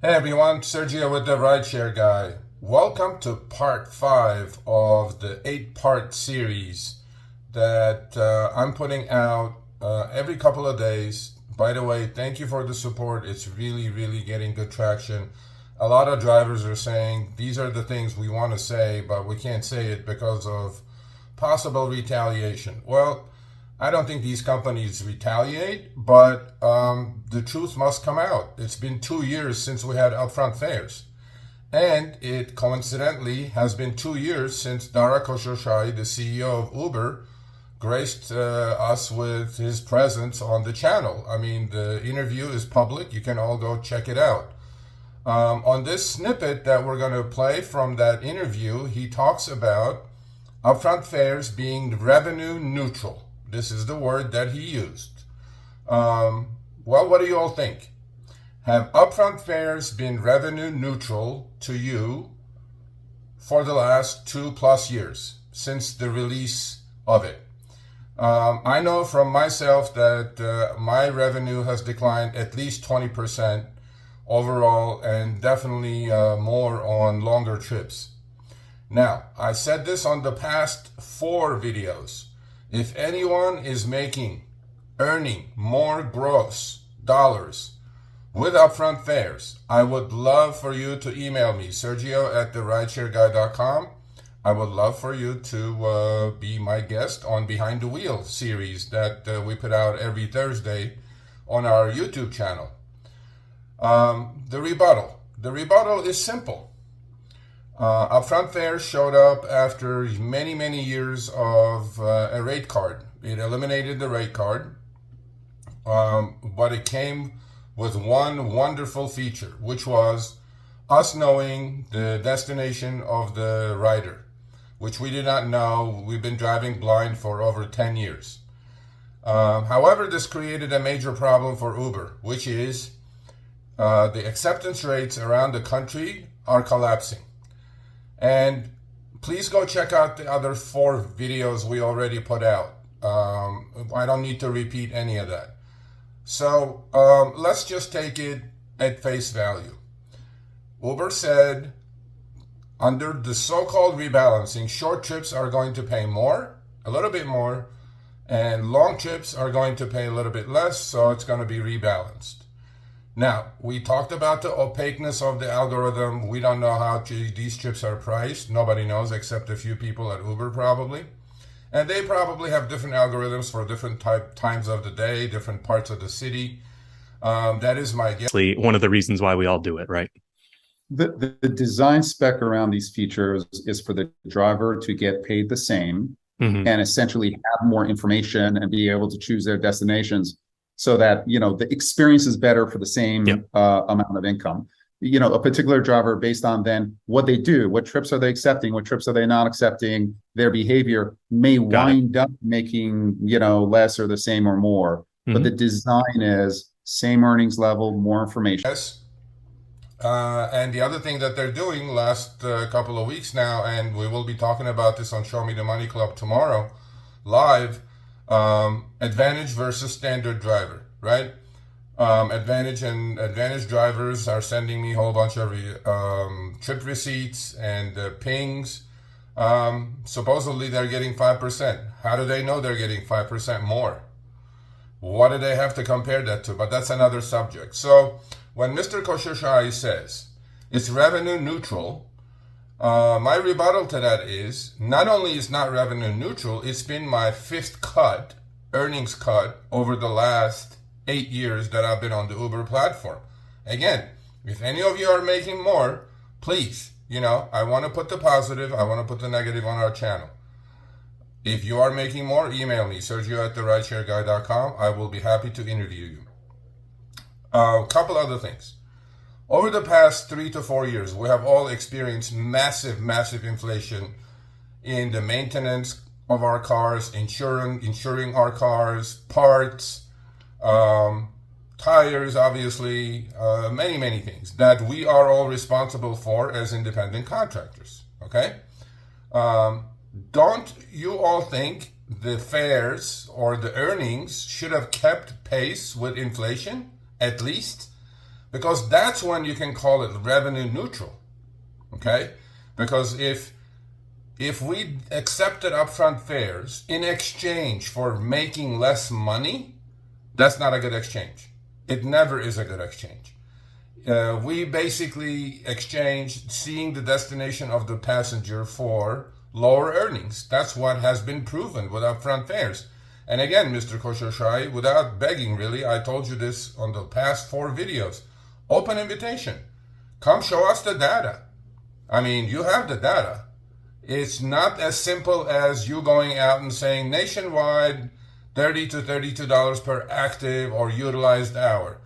Hey everyone, Sergio with the RideShare Guy. Welcome to part 5 of the 8-part series that I'm putting out every couple of days. By the way, thank you for the support. It's really getting good traction. A lot of drivers are saying these are the things we want to say, but we can't say it because of possible retaliation. Well, I don't think these companies retaliate, but the truth must come out. It's been 2 years since we had upfront fares. And it coincidentally has been 2 years since Dara Khosrowshahi, the CEO of Uber, graced us with his presence on the channel. I mean, the interview is public. You can all go check it out. On this snippet that we're going to play from that interview, he talks about upfront fares being revenue neutral. This is the word that he used. Well, what do you all think? Have upfront fares been revenue neutral to you for the last 2+ years since the release of it? I know from myself that my revenue has declined at least 20% overall, and definitely more on longer trips. Now, I said this on the past 4 videos. If anyone is earning more gross dollars with upfront fares, I would love for you to email me, Sergio@therideshareguy.com. I would love for you to be my guest on Behind the Wheel series that we put out every Thursday on our YouTube channel. The rebuttal. The rebuttal is simple. Upfront fares showed up after many years of a rate card. It eliminated the rate card, but it came with one wonderful feature, which was us knowing the destination of the rider, which we did not know. We've been driving blind for over 10 years. However, this created a major problem for Uber, which is the acceptance rates around the country are collapsing. And please go check out the other 4 videos we already put out. I don't need to repeat any of that. So let's just take it at face value. Uber said under the so-called rebalancing, short trips are going to pay more, a little bit more, and long trips are going to pay a little bit less, so it's going to be rebalanced. Now, we talked about the opaqueness of the algorithm. We don't know how these trips are priced. Nobody knows except a few people at Uber probably. And they probably have different algorithms for different times of the day, different parts of the city. That is my guess. One of the reasons why we all do it, right? The design spec around these features is for the driver to get paid the same and essentially have more information and be able to choose their destinations, so that, the experience is better for the same amount of income. A particular driver, based on then what they do, what trips are they accepting, what trips are they not accepting, their behavior may wind up making, less or the same or more. But the design is same earnings level, more information. Yes. And the other thing that they're doing last couple of weeks now, and we will be talking about this on Show Me the Money Club tomorrow, live, advantage versus standard driver, right? Advantage drivers are sending me a whole bunch of trip receipts and pings. Supposedly they're getting 5%. How do they know they're getting 5% more? What do they have to compare that to? But that's another subject. So when Mr. Khosrowshahi says it's revenue neutral, my rebuttal to that is, not only is not revenue neutral, it's been my 5th earnings cut over the last 8 years that I've been on the Uber platform. Again, if any of you are making more, please, I want to put the positive, I want to put the negative on our channel. If you are making more, email me, Sergio@therideshareguy.com. I will be happy to interview you. A couple other things. Over the past 3 to 4 years, we have all experienced massive inflation in the maintenance of our cars, insuring our cars, parts, tires, obviously, many things that we are all responsible for as independent contractors, okay? Don't you all think the fares or the earnings should have kept pace with inflation, at least? because that's when you can call it revenue neutral. Okay? Because if we accepted upfront fares in exchange for making less money, that's not a good exchange. It never is a good exchange. We basically exchange seeing the destination of the passenger for lower earnings. That's what has been proven with upfront fares. And again, Mr. Khosrowshahi, without begging really, I told you this on the past 4 videos. Open invitation. Come show us the data. I mean, you have the data. It's not as simple as you going out and saying nationwide $30 to $32 per active or utilized hour.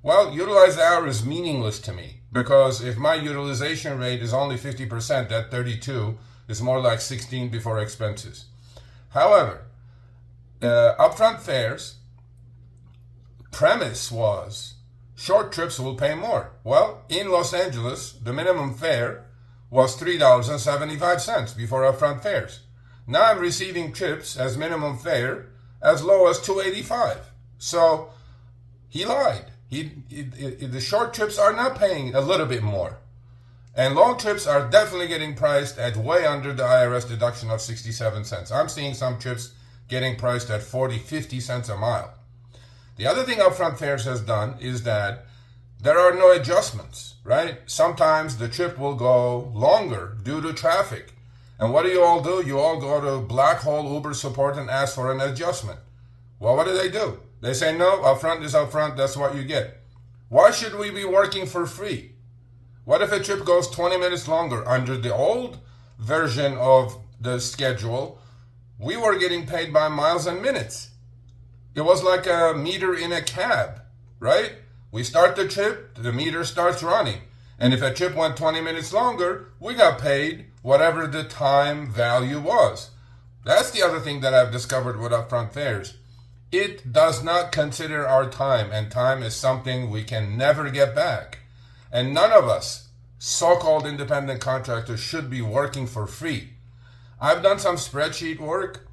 Well, utilized hour is meaningless to me because if my utilization rate is only 50%, that 32 is more like 16 before expenses. However, upfront fares premise was short trips will pay more. Well, in Los Angeles, the minimum fare was $3.75 before upfront fares. Now I'm receiving trips as minimum fare as low as $2.85. So he lied. The short trips are not paying a little bit more. And long trips are definitely getting priced at way under the IRS deduction of 67 cents. I'm seeing some trips getting priced at 40, 50 cents a mile. The other thing Upfront Fares has done is that there are no adjustments, right? Sometimes the trip will go longer due to traffic. And what do? You all go to Black Hole Uber support and ask for an adjustment. Well, what do? They say, no, upfront is upfront, that's what you get. Why should we be working for free? What if a trip goes 20 minutes longer? Under the old version of the schedule, we were getting paid by miles and minutes. It was like a meter in a cab, right? We start the trip, the meter starts running. And if a trip went 20 minutes longer, we got paid whatever the time value was. That's the other thing that I've discovered with upfront fares. It does not consider our time, and time is something we can never get back. And none of us, so-called independent contractors, should be working for free. I've done some spreadsheet work.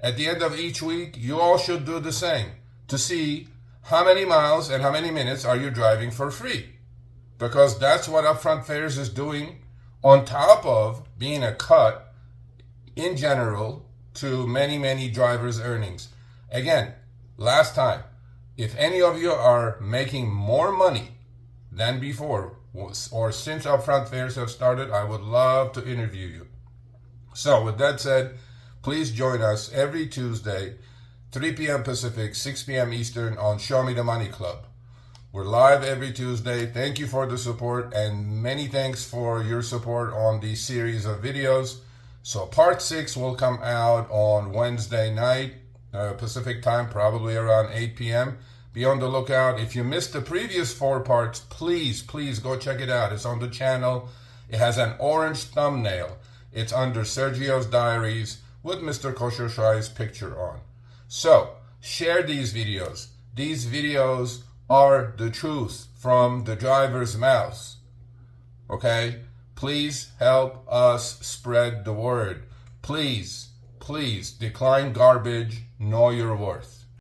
At the end of each week, you all should do the same to see how many miles and how many minutes are you driving for free. Because that's what upfront fares is doing on top of being a cut in general to many, many drivers' earnings. Again, last time, if any of you are making more money than before or since upfront fares have started, I would love to interview you. So with that said, please join us every Tuesday, 3 p.m. Pacific, 6 p.m. Eastern on Show Me the Money Club. We're live every Tuesday. Thank you for the support and many thanks for your support on the series of videos. So part 6 will come out on Wednesday night, Pacific time, probably around 8 p.m. Be on the lookout. If you missed the previous 4 parts, please go check it out. It's on the channel. It has an orange thumbnail. It's under Sergio's Diaries with Mr. Khosrowshahi's picture on. So, share these videos. These videos are the truth from the driver's mouth. Okay? Please help us spread the word. Please decline garbage. Know your worth.